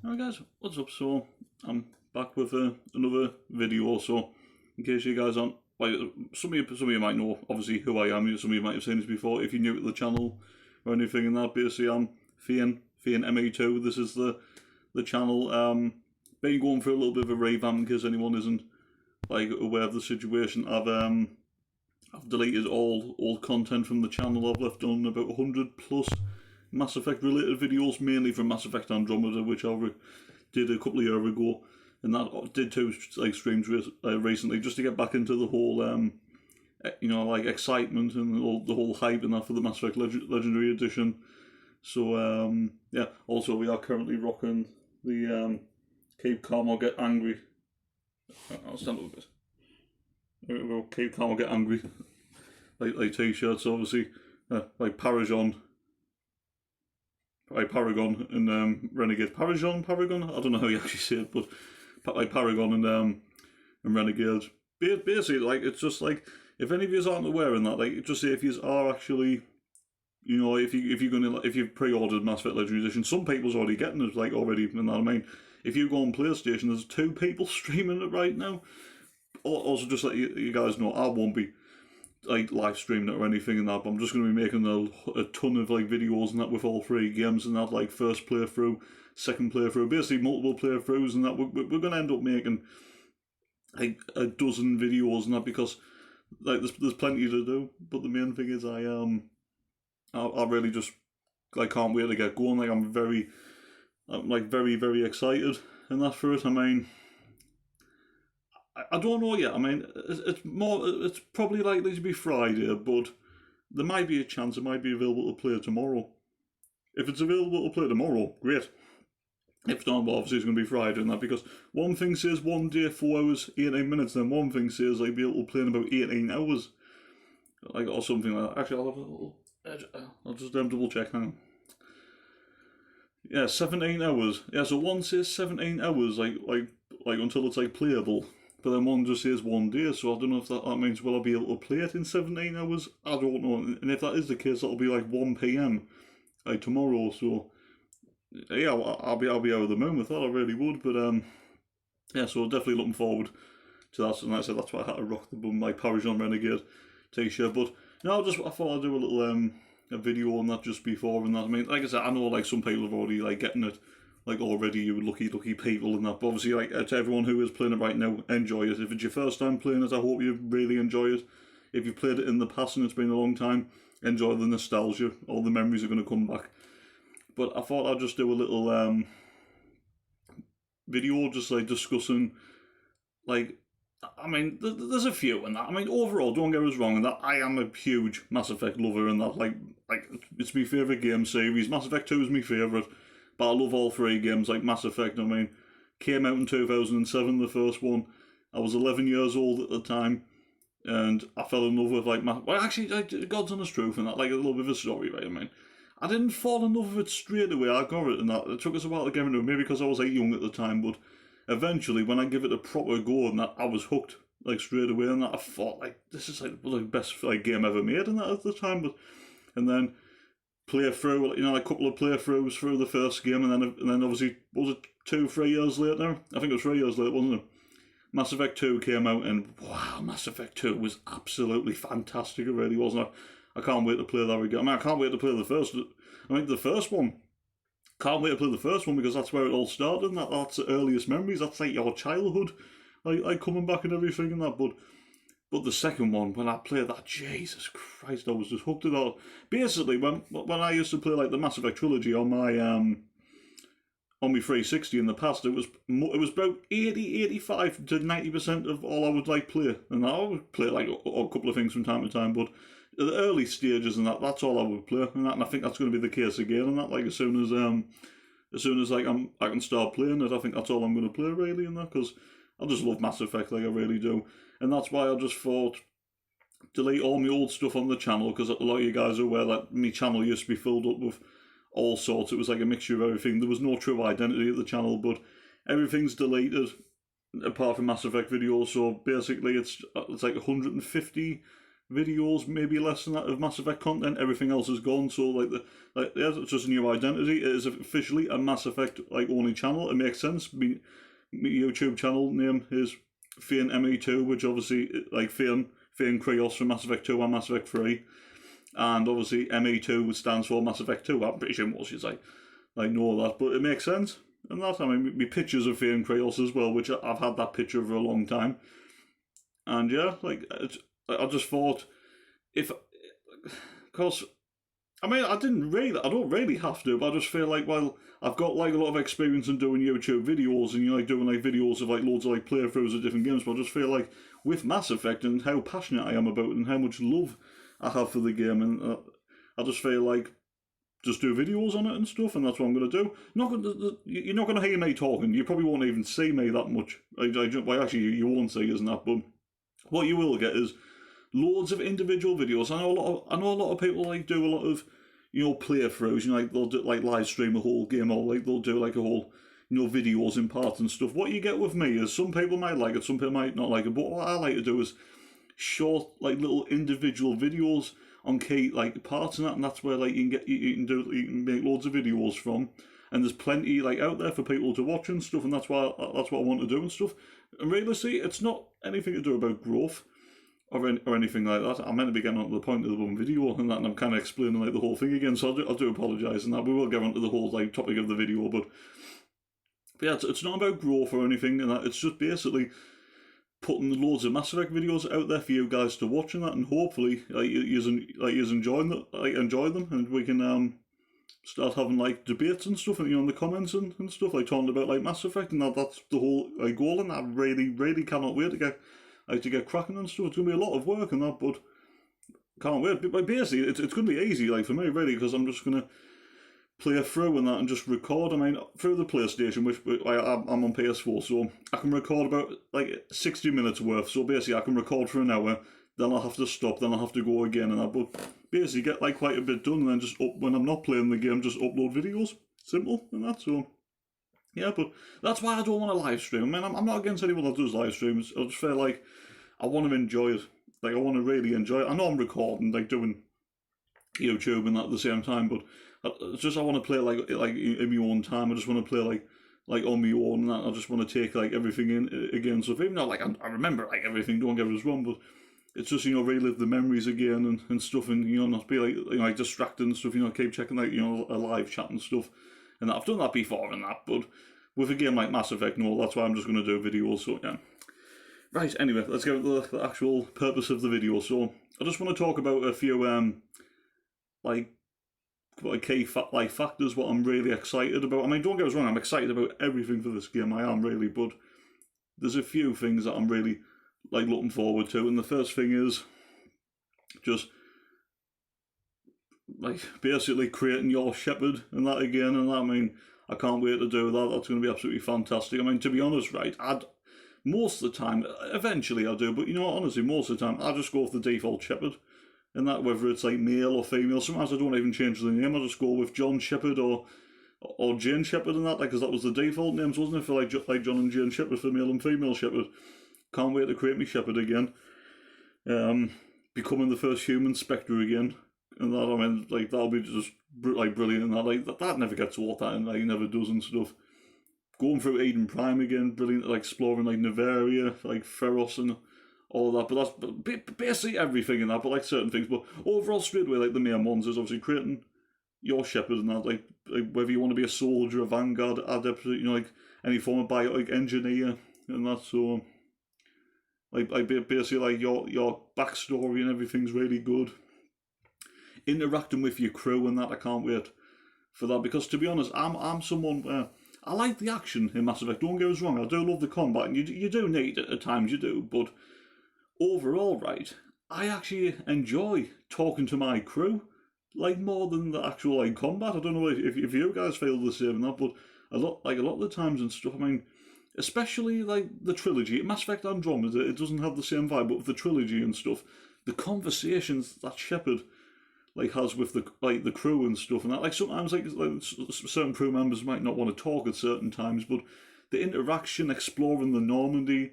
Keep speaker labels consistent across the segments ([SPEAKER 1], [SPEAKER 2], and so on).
[SPEAKER 1] Alright guys, what's up? So, I'm back with another video. So, in case you guys aren't, like, some of you might know, obviously, who I am. Some of you might have seen this before. If you're new to the channel or anything in that, basically, I'm Fian ME2. This is the channel. Been going for a little bit of a revamp, in case anyone isn't, like, aware of the situation. I've deleted all old content from the channel. I've left on about 100 plus Mass Effect related videos, mainly from Mass Effect Andromeda, which I did a couple of years ago, and that did two streams recently, just to get back into the whole like excitement and all, the whole hype and that for the Mass Effect Legendary Edition. So yeah, also we are currently rocking the Keep Calm or Get Angry. I'll stand up a bit. There we go. Keep Calm or Get Angry. like t-shirts, obviously, like Paragon and Renegade. Paragon? I don't know how you actually say it, but like Paragon and Renegade. Basically, like, it's just like, if any of you aren't aware in that, like, just say if you are actually, you know, if you've pre-ordered Mass Effect Legendary Edition, some people's already getting it, like, already, and that, I mean, if you go on PlayStation, there's 2 people streaming it right now. Also, just let you guys know, I won't be like live streaming it or anything and that, but I'm just going to be making a ton of like videos and that with all 3 games and that, like first playthrough, second playthrough, basically multiple playthroughs and that. We're going to end up making like a dozen videos and that, because like there's plenty to do. But the main thing is I really just like can't wait to get going. Like I'm very very excited and that for it. I mean, I don't know yet. I mean, it's probably likely to be Friday, but there might be a chance it might be available to play tomorrow. If it's available to play tomorrow, great. If not, well, obviously it's going to be Friday and that, because one thing says 1 day, 4 hours, 18 minutes, then one thing says I'd be able to play in about 18 hours. Like, or something like that. Actually, I'll have a little... I'll just double check, hang on. Yeah, 17 hours. Yeah, so one says 17 hours, like until it's like playable. But then one just says 1 day, so I don't know if that means will I be able to play it in 17 hours? I don't know. And if that is the case, that'll be like 1 PM like tomorrow. So yeah, I'll be out of the moon with that. I really would. But yeah, so definitely looking forward to that. And like I said, that's why I had to rock the bum like Paragon Renegade t-shirt. But no, I thought I'd do a little a video on that just before and that. I mean, like I said, I know like some people have already like getting it. Like already, you lucky people and that. But obviously, like to everyone who is playing it right now, enjoy it. If it's your first time playing it, I hope you really enjoy it. If you've played it in the past and it's been a long time, enjoy the nostalgia. All the memories are going to come back. But I thought I'd just do a little video, just like discussing, like, I mean, there's a few in that. I mean, overall, don't get us wrong in that I am a huge Mass Effect lover and that. Like it's my favourite game series. Mass Effect 2 is my favourite. But I love all 3 games, like Mass Effect. I mean, came out in 2007, the first one. I was 11 years old at the time, and I fell in love with, like, well, actually, God's honest truth and that, like, a little bit of a story, right? I mean, I didn't fall in love with it straight away. I got it and that. It took us a while to get into it, maybe because I was, like, young at the time, but eventually, when I give it a proper go and that, I was hooked, like, straight away, and that I thought, like, this is, like, the best, like, game ever made and that at the time, but, and then play through, you know, like a couple of playthroughs through the first game, and then obviously, was it 2-3 years later? I think it was 3 years later, wasn't it? Mass Effect 2 came out, and wow, Mass Effect 2 was absolutely fantastic. It really was. I can't wait to play that again. I mean, I can't wait to play the first. I mean, the first one. Can't wait to play the first one because that's where it all started. And that's the earliest memories. That's like your childhood, like coming back and everything and that. But the second one, when I played that, Jesus Christ, I was just hooked to that. Basically, when I used to play like the Mass Effect trilogy on my 360 in the past, it was about 85 to 90% of all I would like play, and I would play like a couple of things from time to time. But the early stages and that's all I would play, and I think that's going to be the case again. And that, like as soon as like I can start playing it, I think that's all I'm going to play really, and that because I just love Mass Effect, like I really do. And that's why I just thought, delete all my old stuff on the channel, because a lot of you guys are aware that my channel used to be filled up with all sorts. It was like a mixture of everything. There was no true identity at the channel, but everything's deleted, apart from Mass Effect videos. So basically it's like 150 videos, maybe less than that of Mass Effect content. Everything else is gone. So it's just a new identity. It is officially a Mass Effect only channel. It makes sense. My YouTube channel name is Fian ME2, which obviously Fian Krios from Mass Effect 2 and Mass Effect 3, and obviously ME2 stands for Mass Effect 2. I'm pretty sure most should know that, but it makes sense. And that, I mean, my pictures of Fian Krios as well, which I've had that picture for a long time. And yeah, I just thought, because, I mean, I don't really have to, but I just feel well, I've got a lot of experience in doing YouTube videos, and doing videos of loads of playthroughs of different games, but I just feel with Mass Effect and how passionate I am about it and how much love I have for the game, and I just feel just do videos on it and stuff, and that's what I'm going to do. You're not going to hear me talking. You probably won't even see me that much. Actually, you won't see, isn't that? But what you will get is loads of individual videos. I know a lot of people do a lot of playthroughs. They'll do live stream a whole game, or they'll do a whole videos in parts and stuff. What you get with me is some people might like it, some people might not like it. But what I like to do is short little individual videos on key parts and that's where you can make loads of videos from, and there's plenty out there for people to watch and stuff, and that's what I want to do and stuff. And realistically, it's not anything to do about growth or anything like that. I'm meant to be getting onto the point of the one video and that, and I'm kind of explaining the whole thing again, so I do apologise, and that we will get onto the whole topic of the video, but yeah, it's not about growth or anything, and that it's just basically putting loads of Mass Effect videos out there for you guys to watch and that, and hopefully you enjoy them, and we can start having debates and stuff, and in the comments and stuff, talking about Mass Effect, and that's the whole goal, and I really cannot wait to get cracking and stuff. It's gonna be a lot of work and that, but can't wait. But basically, it's gonna be easy for me really, because I'm just gonna play through and that and just record. I mean, through the PlayStation, which I'm on PS4, so I can record about 60 minutes worth. So basically, I can record for an hour, then I'll have to stop, then I'll have to go again and that. But basically, get quite a bit done, and then just when I'm not playing the game, just upload videos. Simple and that. So yeah, but that's why I don't want to live stream. I mean, I'm not against anyone that does live streams. I just feel I want to enjoy it. I want to really enjoy it. I know I'm recording, doing YouTube and that at the same time, but it's just I want to play in my own time. I just want to play on my own, and that I just want to take everything in again. So even though I remember everything, don't get us wrong, but it's just relive the memories again and stuff, and not be distracted and stuff. Keep checking a live chat and stuff, and that. I've done that before and that, but with a game like Mass Effect, no, that's why I'm just going to do videos. So yeah. Right. Anyway, let's get to the actual purpose of the video. So I just want to talk about a few key factors, what I'm really excited about. I mean, don't get us wrong, I'm excited about everything for this game, I am really, but there's a few things that I'm really looking forward to, and the first thing is just basically creating your Shepard and that again, and that, I mean, I can't wait to do that. That's going to be absolutely fantastic. I mean, to be honest, most of the time, eventually I do, but honestly, most of the time I just go with the default Shepard. And that, whether it's male or female, sometimes I don't even change the name. I just go with John Shepard or Jane Shepard and that, because that was the default names, wasn't it? For John and Jane Shepard for male and female Shepard. Can't wait to create me Shepard again. Becoming the first human Spectre again, and that, I mean, that'll be just brilliant. And that never gets old. That and never does and stuff. Going through Eden Prime again, brilliant. Exploring Nevaria, Feros and all that, but that's basically everything in that, but certain things. But overall, straight away, the main ones is obviously creating your Shepard and that, whether you want to be a soldier, a vanguard, adept, any form of biotic engineer and that. So, basically, your backstory and everything's really good. Interacting with your crew and that, I can't wait for that, because to be honest, I'm someone where I like the action in Mass Effect. Don't get us wrong, I do love the combat, and you do need it at times, you do, but overall, I actually enjoy talking to my crew, more than the actual combat. I don't know if you guys feel the same, that, but a lot of the times and stuff. I mean, especially the trilogy, Mass Effect Andromeda, it doesn't have the same vibe, but with the trilogy and stuff, the conversations that Shepard has with the crew and stuff, and that sometimes certain crew members might not want to talk at certain times, but the interaction, exploring the Normandy,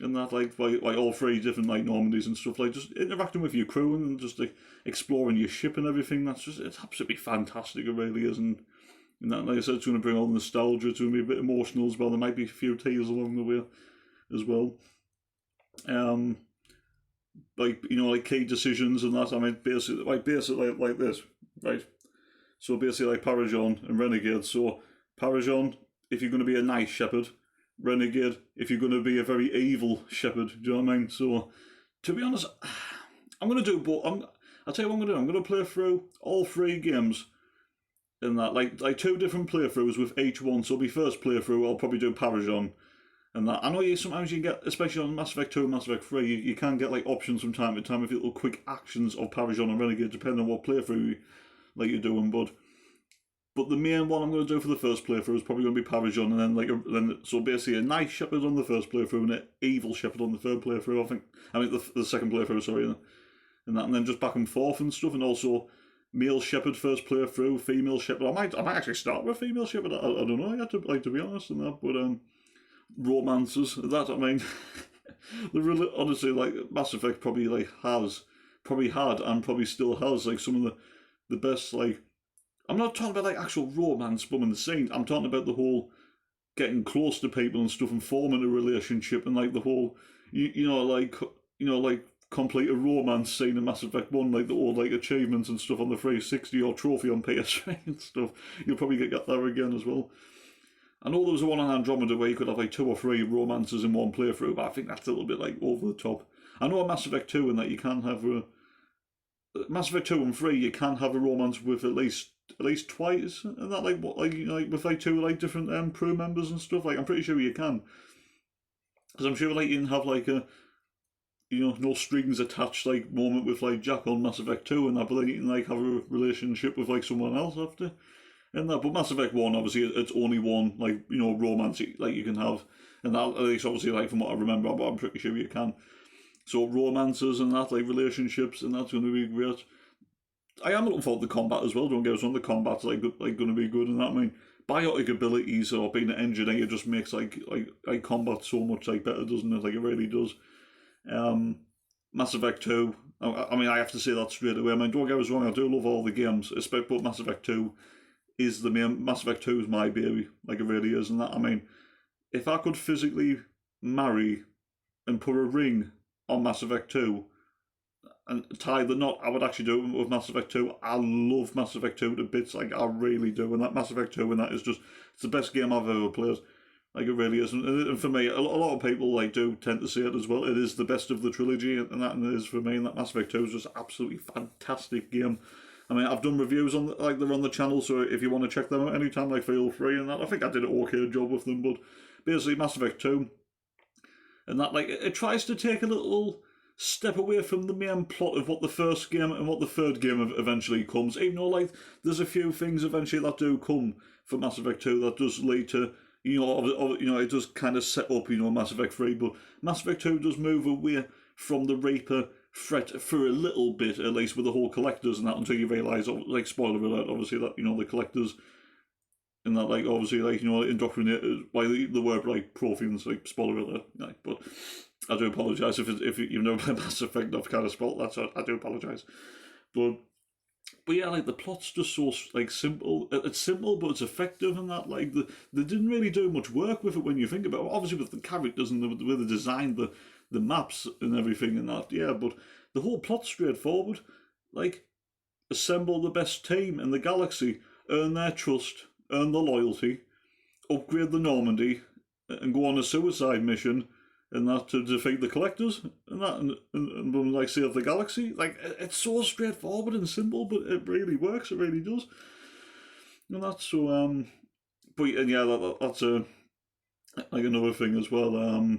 [SPEAKER 1] and that like all three different like Normandies and stuff, like just interacting with your crew and just like exploring your ship and everything. It's absolutely fantastic. It really is, and that, like I said, it's going to bring all the nostalgia. It's going to be a bit emotional as well. There might be a few tears along the way as well. Like like key decisions and that. I mean, basically like this, right? So basically, like Paragon and Renegade. So Paragon, if you're going to be a nice shepherd. Renegade, if you're going to be a very evil shepherd. Do you know what I mean? So, to be honest, I'm going to do both. I'll tell you what I'm going to do. I'm going to play through all three games in that, like 2 different playthroughs with each one. So, my first playthrough, I'll probably do Paragon and that. I know sometimes you get, especially on Mass Effect 2 and Mass Effect 3, you can get like options from time to time with little quick actions of Paragon and Renegade, depending on what playthrough you're doing, But the main one I'm going to do for the first playthrough is probably going to be Paragon, and then so basically a nice shepherd on the first playthrough and an evil shepherd on the third playthrough. I mean the second playthrough, sorry, and then just back and forth and stuff, and also male shepherd first playthrough, female shepherd. I might actually start with female shepherd. I don't know. I had to be honest in that, but romances. That I mean, honestly, like Mass Effect probably had and probably still has like some of the best like. I'm not talking about like actual romance bombing the scenes. I'm talking about the whole getting close to people and stuff and forming a relationship and like the whole like complete a romance scene in Mass Effect 1, like the old like achievements and stuff on the 360 or trophy on PS3 and stuff. You'll probably get that again as well. I know there was one on Andromeda where you could have like 2 or 3 romances in one playthrough, but I think that's a little bit like over the top. I know on Mass Effect 2 and that you can have Mass Effect 2 and 3 you can have a romance with at least twice, and that like with like 2 like different crew members and stuff. Like I'm pretty sure you can, because I'm sure like you can have like a no strings attached like moment with like Jack on Mass Effect 2 and that, but then you can like have a relationship with like someone else after, and that. But Mass Effect 1 obviously it's only one like romance like you can have, and that at least obviously like from what I remember, but I'm pretty sure you can. So romances and that, like relationships, and that's going to be great. I am looking forward to combat as well. Don't get us wrong, the combat's like going to be good, and that. I mean, biotic abilities or being an engineer just makes like combat so much like better, doesn't it? Like it really does. Mass Effect 2. I mean, I have to say that straight away. I mean, don't get us wrong, I do love all the games, but Mass Effect 2 is the main. Mass Effect 2 is my baby, like it really is, and that. I mean, if I could physically marry and put a ring on Mass Effect 2 and tie the knot, I would actually do it with Mass Effect 2. I love Mass Effect 2 to bits, like I really do. And that Mass Effect 2 and that is just, it's the best game I've ever played. Like it really is. And for me, a lot of people like do tend to say it as well. It is the best of the trilogy, and that and it is for me. And that Mass Effect 2 is just absolutely fantastic game. I mean, I've done reviews on like they're on the channel, so if you want to check them out anytime, like feel free. And that I think I did an okay job with them, but basically Mass Effect 2, and that like it tries to take a little step away from the main plot of what the first game and what the third game eventually comes. Even though like there's a few things eventually that do come for Mass Effect 2 that does lead to it does kind of set up Mass Effect 3, but Mass Effect 2 does move away from the Reaper threat for a little bit, at least with the whole collectors and that, until you realise, like spoiler alert, obviously that the collectors and that like obviously like indoctrinated by the word like Protheans, like spoiler alert, like, but I do apologise if you've never played Mass Effect, I've kind of spoiled that, so I do apologise. But yeah, like the plot's just so like simple. It's simple, but it's effective, and that like they didn't really do much work with it when you think about it. Obviously with the characters and the way they designed the maps and everything and that, yeah. But the whole plot's straightforward. Like assemble the best team in the galaxy, earn their trust, earn their loyalty, upgrade the Normandy, and go on a suicide mission. And that to defeat the collectors and that and like save the galaxy. Like it's so straightforward and simple, but it really works. It really does. And that's so but yeah, that's like another thing as well.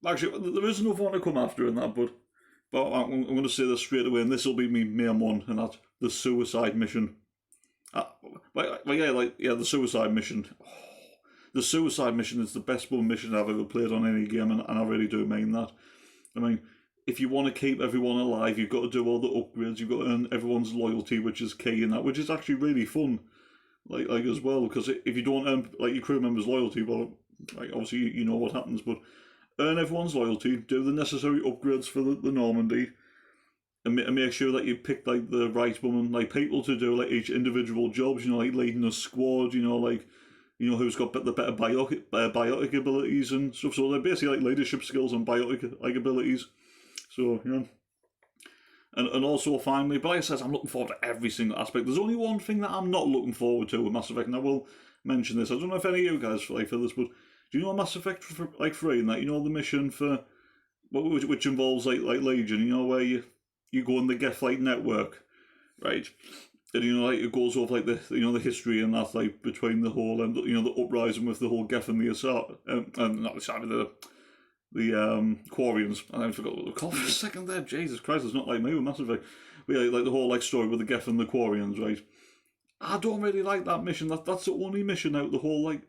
[SPEAKER 1] Actually, there is another one to come after in that, but I'm going to say this straight away, and this will be my main one, and that's the suicide mission. The suicide mission. The suicide mission is the best one mission I've ever played on any game, and I really do mean that. I mean, if you want to keep everyone alive, you've got to do all the upgrades, you've got to earn everyone's loyalty, which is key in that, which is actually really fun, like as well, because if you don't earn like your crew members' loyalty, well, like obviously you know what happens, but earn everyone's loyalty, do the necessary upgrades for the Normandy, and make sure that you pick like the right woman, like people to do like each individual jobs. You know, like leading a squad. You know, like who's got the better biotic abilities and stuff. So they're basically like leadership skills and biotic like abilities. So and also finally, but like I said, I'm looking forward to every single aspect. There's only one thing that I'm not looking forward to with Mass Effect, and I will mention this. I don't know if any of you guys like feel this, but do you know Mass Effect like 3 and that, you know, the mission for which involves like Legion, you know, where you go in the Geth like network, right? And you know, like it goes over like the history and that, like between the whole the uprising with the whole Geth and the Asari, and not the Quarians. And I forgot what they were called for a second there. Jesus Christ, it's not like me with Mass Effect. But yeah, like the whole like story with the Geth and the Quarians, right? I don't really like that mission. That's the only mission out of the whole out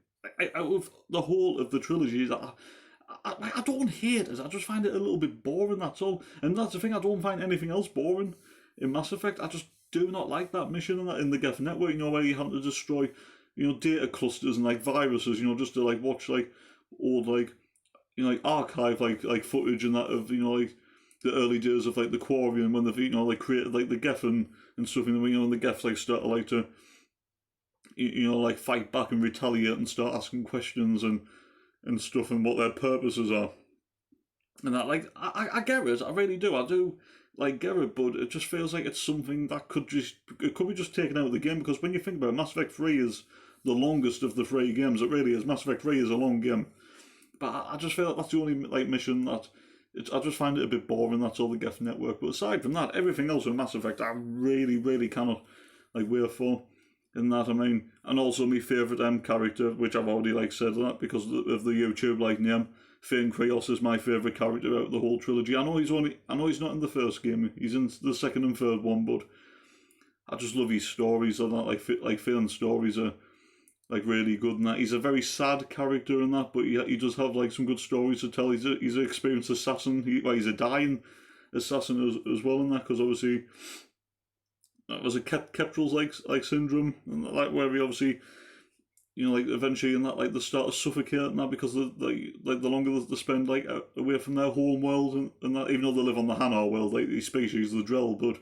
[SPEAKER 1] of the whole of the trilogy that I don't hate it. I just find it a little bit boring. That's all. And that's the thing. I don't find anything else boring in Mass Effect. I just do not like that mission in the Geth network. You know, where you have to destroy, data clusters and like viruses. You know, just to like watch like old like archive like footage and that of like the early days of like the Quarian when they've like created like the Geth and stuff. And the Geth like start like to like fight back and retaliate and start asking questions and stuff and what their purposes are. And that, like, I get it, I really do. I do, like, get it, but it just feels like it's something that could be just taken out of the game, because when you think about it, Mass Effect 3 is the longest of the 3 games. It really is. Mass Effect 3 is a long game. But I just feel like that's the only, like, mission that... I just find it a bit boring, that's all the Geth network. But aside from that, everything else in Mass Effect, I really, really cannot, like, wait for. In that, I mean, and also my favourite character, which I've already like said that because of the YouTube like name, Thane Krios is my favourite character out of the whole trilogy. I know he's not in the first game, he's in the second and third one, but I just love his stories. And that like Thane's stories are like really good. And that he's a very sad character in that, but he does have like some good stories to tell. He's an experienced assassin. He's a dying assassin as well in that, because obviously. That was a Kestrel's like syndrome, and like where he obviously, like eventually in that like they start to suffocate and that because the longer they spend like away from their home world and that, even though they live on the Hanar world, like the species the Drell, but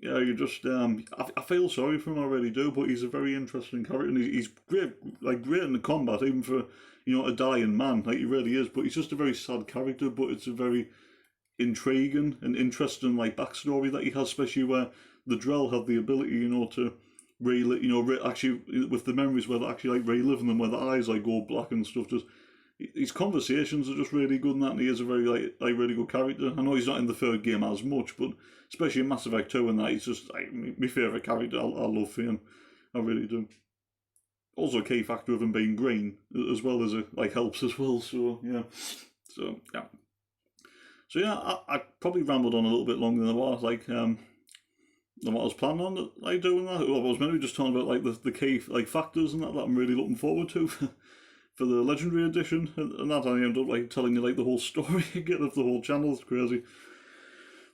[SPEAKER 1] yeah, you just I feel sorry for him, I really do, but he's a very interesting character and he's great in the combat, even for a dying man, like he really is. But he's just a very sad character, but it's a very intriguing and interesting like backstory that he has, especially where the Drell have the ability, to really, actually with the memories where they actually like reliving them, where the eyes like go black and stuff. Just his conversations are just really good, and that, and he is a very like really good character. I know he's not in the third game as much, but especially in Mass Effect 2 and that, he's just like my favourite character. I love Thane, I really do. Also, a key factor of him being green as well as it like helps as well. So yeah, so yeah, I probably rambled on a little bit longer than I was than what I was planning on like doing that. Well, I was maybe just talking about like the key like factors and that I'm really looking forward to for the Legendary Edition, and that I ended up like telling you like the whole story again of the whole channel. It's crazy.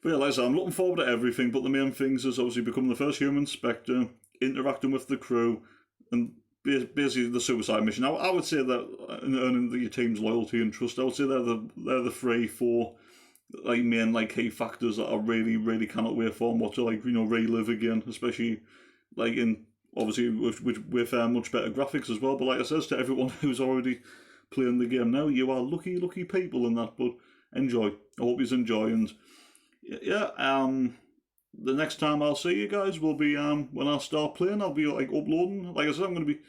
[SPEAKER 1] But yeah, like I said, I'm looking forward to everything, but the main things is obviously becoming the first human Spectre, interacting with the crew, and basically the suicide mission. I would say that in earning your team's loyalty and trust, I would say they're the 3-4 like main like key factors that I really, really cannot wait for and what to like relive again, especially like in obviously with much better graphics as well. But like I says to everyone who's already playing the game now, you are lucky people in that. But enjoy. I hope you enjoy, and yeah, the next time I'll see you guys will be when I start playing. I'll be like uploading. Like I said, I'm gonna be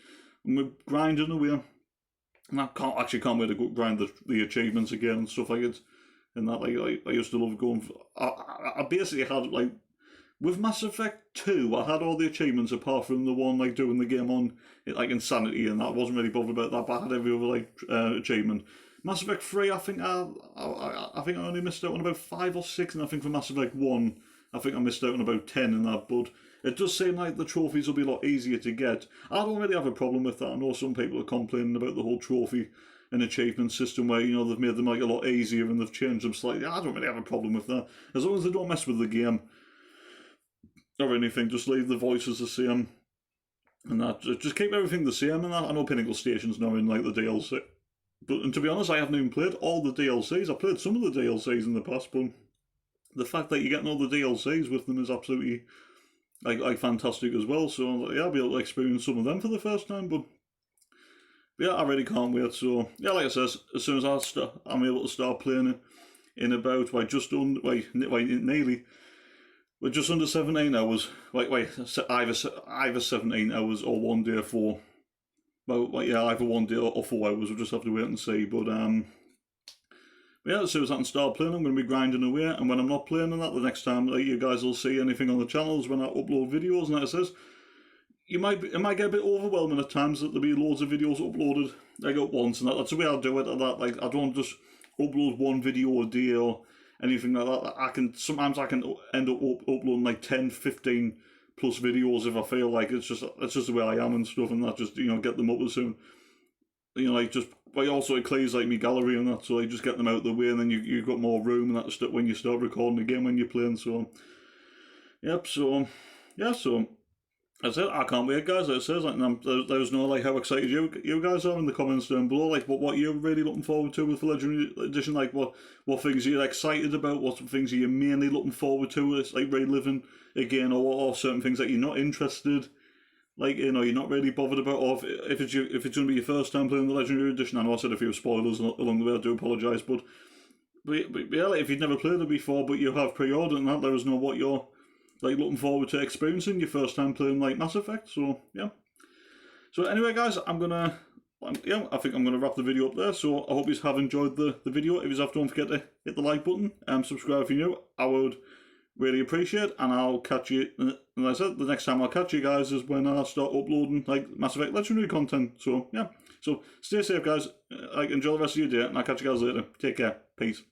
[SPEAKER 1] grinding away, and I can't wait to go grind the achievements again and stuff like it. And that, like I used to love going for... I basically had, like... With Mass Effect 2, I had all the achievements apart from the one, like, doing the game on, like, Insanity, and that. I wasn't really bothered about that, but I had every other, like, achievement. Mass Effect 3, I think I only missed out on about 5 or 6, and I think for Mass Effect 1, I think I missed out on about 10 in that, but it does seem like the trophies will be a lot easier to get. I don't really have a problem with that. I know some people are complaining about the whole trophy an achievement system where they've made them like a lot easier and they've changed them slightly. I don't really have a problem with that, as long as they don't mess with the game or anything. Just leave the voices the same and that. Just keep everything the same. And that, I know Pinnacle Station's now in like the DLC, and to be honest, I haven't even played all the DLCs. I played some of the DLCs in the past, but the fact that you're getting all the DLCs with them is absolutely like fantastic as well. So yeah, I'll be able to experience some of them for the first time. But yeah, I really can't wait. So yeah, like I said, as soon as I'm able to start playing it in about nearly. We're just under 17 hours. Either 17 hours or 1 day for. Well, yeah, either 1 day or 4 hours. We'll just have to wait and see. But yeah, as soon as I can start playing, I'm going to be grinding away. And when I'm not playing that, the next time you guys will see anything on the channels when I upload videos. And like I says, it might get a bit overwhelming at times that there'll be loads of videos uploaded like at once, and that's the way I do it. Like I don't just upload one video a day or anything like that. Sometimes I can end up uploading like 10, 15 plus videos if I feel like it's just the way I am and stuff, and that just get them up as soon. Also it clears like my gallery and that, so like just get them out of the way, and then you've got more room and that when you start recording again when you're playing. So yep, so yeah, so that's it. I can't wait, guys. Like it says, like, let us know like how excited you guys are in the comments down below. Like, what you're really looking forward to with the Legendary Edition. Like, what things are you excited about? What things are you mainly looking forward to? It's like reliving again, or certain things that you're not interested. Like, you're not really bothered about. Or if it's going to be your first time playing the Legendary Edition. I know I said a few spoilers along the way. I do apologise, but yeah, like, if you've never played it before, but you have pre-ordered and that, let us know what you're like looking forward to experiencing your first time playing like Mass Effect. So yeah. So anyway, guys, I think I'm gonna wrap the video up there. So I hope you have enjoyed the video. If you have, don't forget to hit the like button and subscribe if you're new. I would really appreciate it, and I'll catch you. And like I said, the next time I'll catch you guys is when I start uploading like Mass Effect Legendary content. So yeah. So stay safe, guys. Enjoy the rest of your day, and I'll catch you guys later. Take care. Peace.